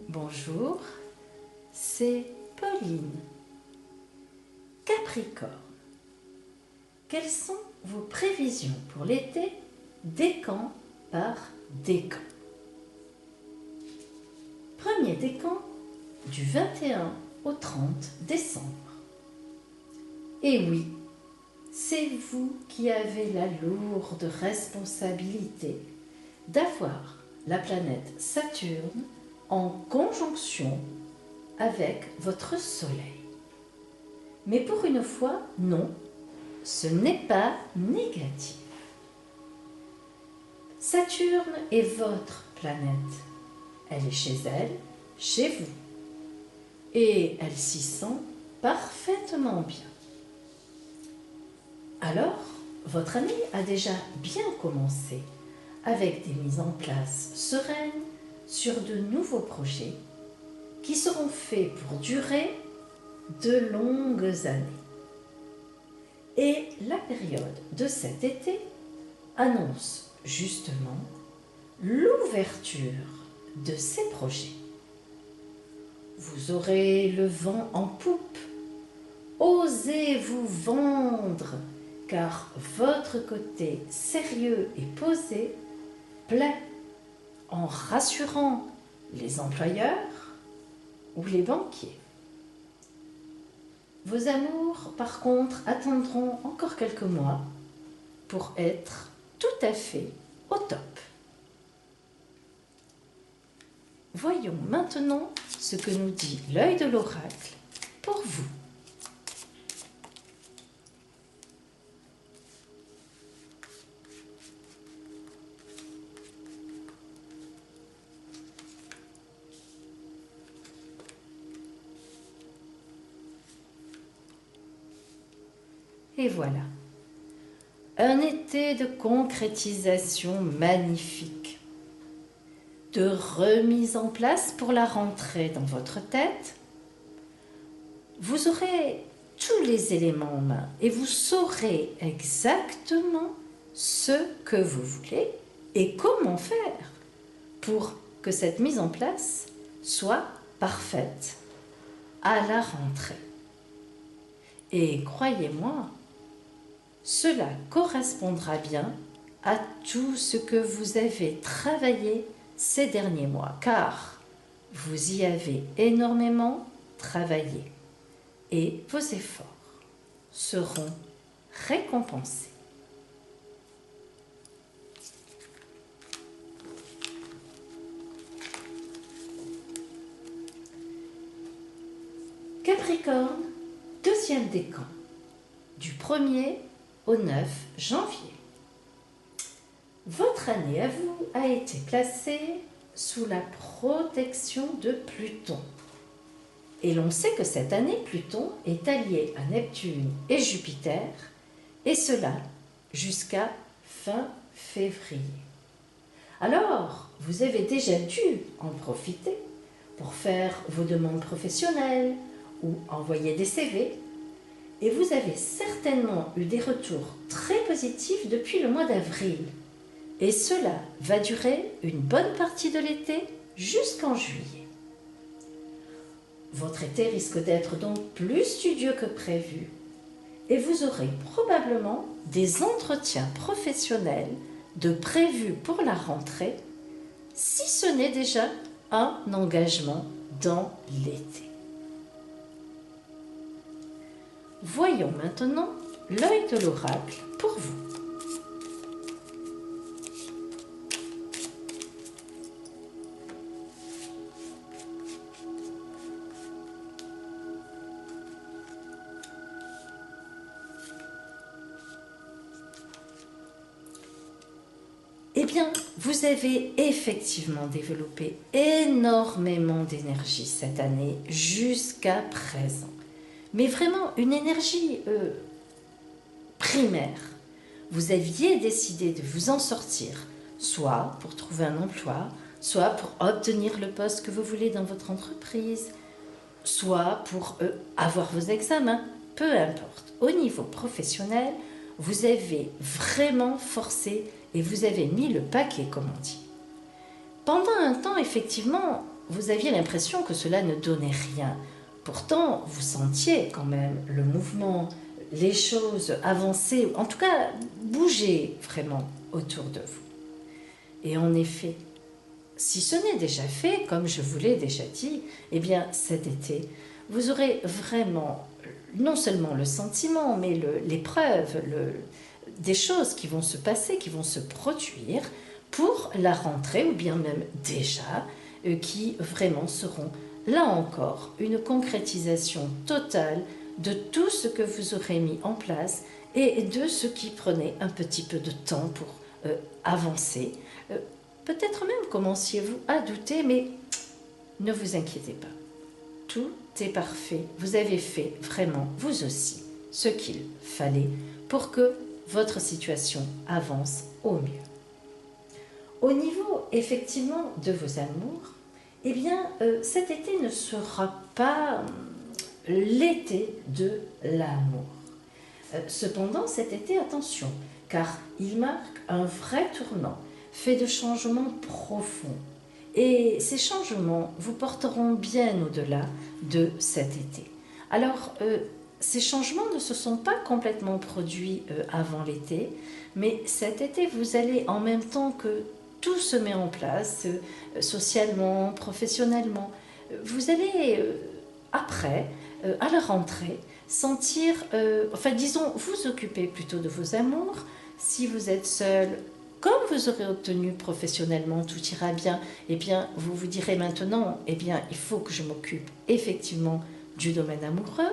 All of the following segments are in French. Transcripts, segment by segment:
Bonjour, c'est Pauline. Capricorne, quelles sont vos prévisions pour l'été, décan par décan? Premier décan du 21 au 30 décembre. Et oui, c'est vous qui avez la lourde responsabilité d'avoir la planète Saturne en conjonction avec votre Soleil. Mais pour une fois, non, ce n'est pas négatif. Saturne est votre planète. Elle est chez elle, chez vous. Et elle s'y sent parfaitement bien. Alors, votre année a déjà bien commencé avec des mises en place sereines sur de nouveaux projets qui seront faits pour durer de longues années. Et la période de cet été annonce justement l'ouverture de ces projets. Vous aurez le vent en poupe. Osez vous vendre, car votre côté sérieux et posé plaît en rassurant les employeurs ou les banquiers. Vos amours, par contre, attendront encore quelques mois pour être tout à fait au top. Voyons maintenant ce que nous dit l'œil de l'oracle pour vous. Et voilà, un été de concrétisation magnifique, de remise en place pour la rentrée dans votre tête. Vous aurez tous les éléments en main et vous saurez exactement ce que vous voulez et comment faire pour que cette mise en place soit parfaite à la rentrée. Et croyez-moi, cela correspondra bien à tout ce que vous avez travaillé ces derniers mois, car vous y avez énormément travaillé et vos efforts seront récompensés. Capricorne, deuxième décan, du 1er au 9 janvier. Votre année à vous a été placée sous la protection de Pluton. Et l'on sait que cette année, Pluton est allié à Neptune et Jupiter, et cela jusqu'à fin février. Alors, vous avez déjà dû en profiter pour faire vos demandes professionnelles ou envoyer des CV, et vous avez certainement eu des retours très positifs depuis le mois d'avril. Et cela va durer une bonne partie de l'été jusqu'en juillet. Votre été risque d'être donc plus studieux que prévu et vous aurez probablement des entretiens professionnels de prévus pour la rentrée, si ce n'est déjà un engagement dans l'été. Voyons maintenant l'œil de l'oracle pour vous. Eh bien, vous avez effectivement développé énormément d'énergie cette année jusqu'à présent. Mais vraiment une énergie primaire. Vous aviez décidé de vous en sortir, soit pour trouver un emploi, soit pour obtenir le poste que vous voulez dans votre entreprise, soit pour avoir vos examens, peu importe. Au niveau professionnel, vous avez vraiment forcé et vous avez mis le paquet, comme on dit. Pendant un temps, effectivement, vous aviez l'impression que cela ne donnait rien. Pourtant, vous sentiez quand même le mouvement, les choses avancer, en tout cas bouger vraiment autour de vous. Et en effet, si ce n'est déjà fait, comme je vous l'ai déjà dit, eh bien cet été, vous aurez vraiment non seulement le sentiment, mais l'épreuve, des choses qui vont se passer, qui vont se produire pour la rentrée, ou bien même déjà, qui vraiment seront, là encore, une concrétisation totale de tout ce que vous aurez mis en place et de ce qui prenait un petit peu de temps pour avancer. Peut-être même commenciez-vous à douter, mais ne vous inquiétez pas. Tout est parfait. Vous avez fait vraiment, vous aussi, ce qu'il fallait pour que votre situation avance au mieux. Au niveau, effectivement, de vos amours, eh bien, cet été ne sera pas l'été de l'amour. Cependant, cet été, attention, car il marque un vrai tournant, fait de changements profonds. Et ces changements vous porteront bien au-delà de cet été. Alors, ces changements ne se sont pas complètement produits avant l'été, mais cet été, vous allez, en même temps que tout se met en place, socialement, professionnellement, vous allez, après, à la rentrée, sentir, disons, vous occuper plutôt de vos amours. Si vous êtes seul, comme vous aurez obtenu professionnellement, tout ira bien, eh bien, vous vous direz maintenant, eh bien, il faut que je m'occupe effectivement du domaine amoureux.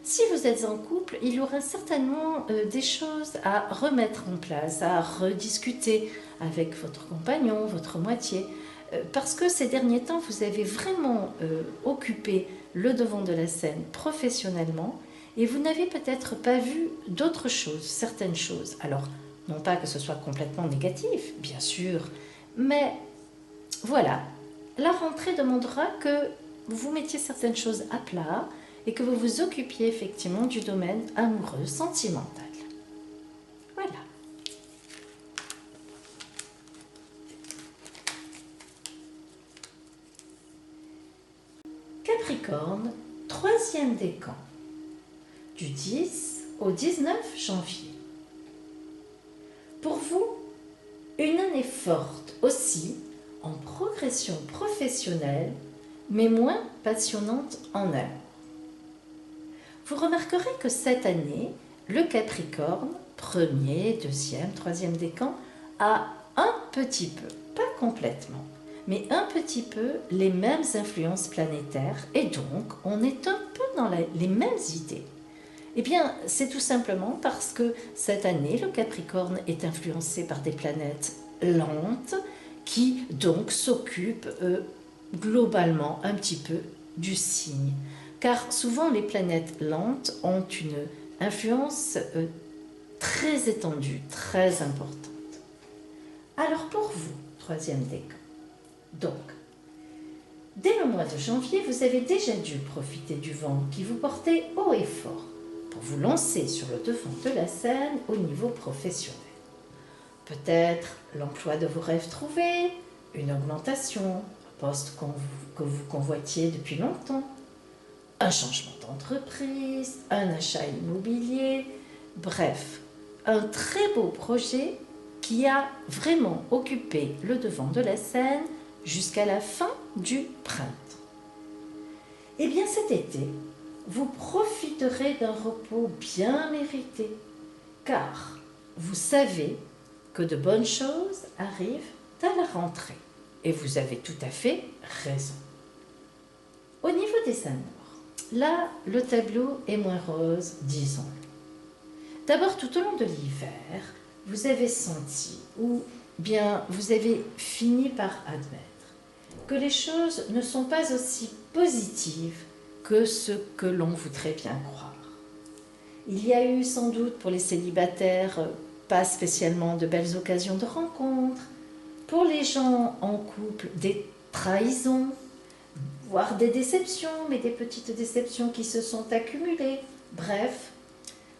Si vous êtes en couple, il y aura certainement des choses à remettre en place, à rediscuter avec votre compagnon, votre moitié, parce que ces derniers temps, vous avez vraiment occupé le devant de la scène professionnellement et vous n'avez peut-être pas vu d'autres choses, certaines choses. Alors, non pas que ce soit complètement négatif, bien sûr, mais voilà, la rentrée demandera que vous mettiez certaines choses à plat et que vous vous occupiez effectivement du domaine amoureux, sentimental. Voilà. Capricorne, troisième décan, du 10 au 19 janvier. Pour vous, une année forte aussi en progression professionnelle, mais moins passionnante en amour. Vous remarquerez que cette année, le Capricorne, premier, deuxième, troisième décan, a un petit peu, pas complètement, mais un petit peu les mêmes influences planétaires et donc on est un peu dans les mêmes idées. Eh bien, c'est tout simplement parce que cette année, le Capricorne est influencé par des planètes lentes qui donc s'occupent globalement un petit peu du signe. Car souvent, les planètes lentes ont une influence très étendue, très importante. Alors pour vous, troisième décan, donc, dès le mois de janvier, vous avez déjà dû profiter du vent qui vous portait haut et fort pour vous lancer sur le devant de la scène au niveau professionnel. Peut-être l'emploi de vos rêves trouvés, une augmentation, un poste que vous convoitiez depuis longtemps, un changement d'entreprise, un achat immobilier, bref, un très beau projet qui a vraiment occupé le devant de la scène jusqu'à la fin du printemps. Eh bien cet été, vous profiterez d'un repos bien mérité, car vous savez que de bonnes choses arrivent à la rentrée. Et vous avez tout à fait raison. Au niveau des amours, là, le tableau est moins rose, disons-le. D'abord, tout au long de l'hiver, vous avez senti, ou bien vous avez fini par admettre, que les choses ne sont pas aussi positives que ce que l'on voudrait bien croire. Il y a eu sans doute pour les célibataires pas spécialement de belles occasions de rencontres, pour les gens en couple des trahisons, voire des déceptions, mais des petites déceptions qui se sont accumulées. Bref,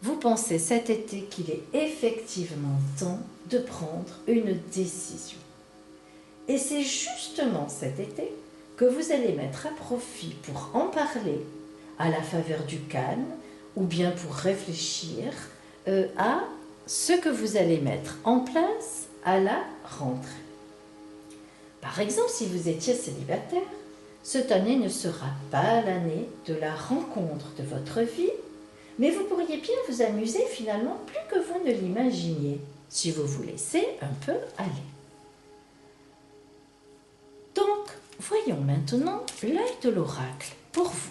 vous pensez cet été qu'il est effectivement temps de prendre une décision. Et c'est justement cet été que vous allez mettre à profit pour en parler à la faveur du calme ou bien pour réfléchir à ce que vous allez mettre en place à la rentrée. Par exemple, si vous étiez célibataire, cette année ne sera pas l'année de la rencontre de votre vie, mais vous pourriez bien vous amuser finalement plus que vous ne l'imaginiez, si vous vous laissez un peu aller. Donc, voyons maintenant l'œil de l'oracle pour vous.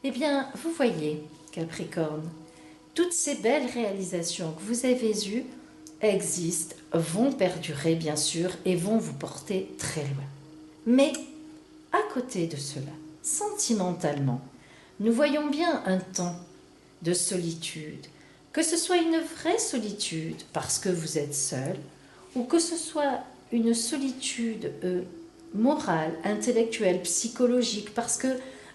Eh bien, vous voyez, Capricorne, toutes ces belles réalisations que vous avez eues existent, vont perdurer bien sûr et vont vous porter très loin. Mais à côté de cela, sentimentalement, nous voyons bien un temps de solitude, que ce soit une vraie solitude parce que vous êtes seul, ou que ce soit une solitude morale, intellectuelle, psychologique, parce que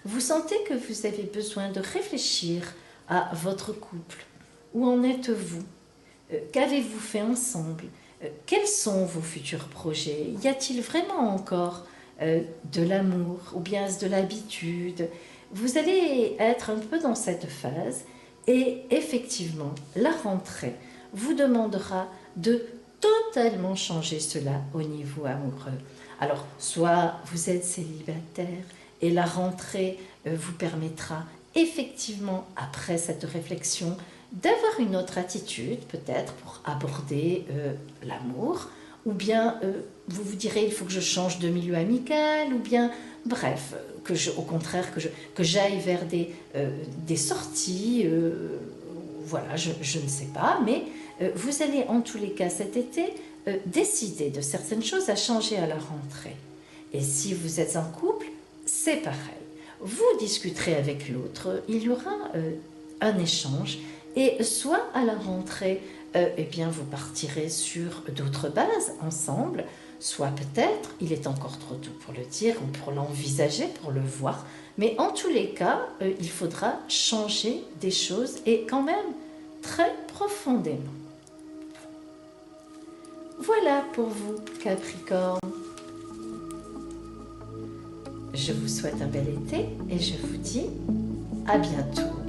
vous sentez que vous avez besoin de réfléchir à votre couple. Où en êtes-vous? Qu'avez-vous fait ensemble? Quels sont vos futurs projets? Y a-t-il vraiment encore de l'amour ou bien de l'habitude? Vous allez être un peu dans cette phase et effectivement, la rentrée vous demandera de totalement changer cela au niveau amoureux. Alors, soit vous êtes célibataire et la rentrée vous permettra effectivement, après cette réflexion, d'avoir une autre attitude peut-être pour aborder l'amour, ou bien vous vous direz il faut que je change de milieu amical, ou bien bref, au contraire que j'aille vers des sorties, voilà, je ne sais pas, mais vous allez en tous les cas cet été décider de certaines choses à changer à la rentrée. Et si vous êtes en couple, c'est pareil. Vous discuterez avec l'autre, il y aura un échange, et soit à la rentrée, eh bien vous partirez sur d'autres bases ensemble, soit peut-être, il est encore trop tôt pour le dire ou pour l'envisager, pour le voir, mais en tous les cas, il faudra changer des choses et quand même très profondément. Voilà pour vous, Capricorne. Je vous souhaite un bel été et je vous dis à bientôt.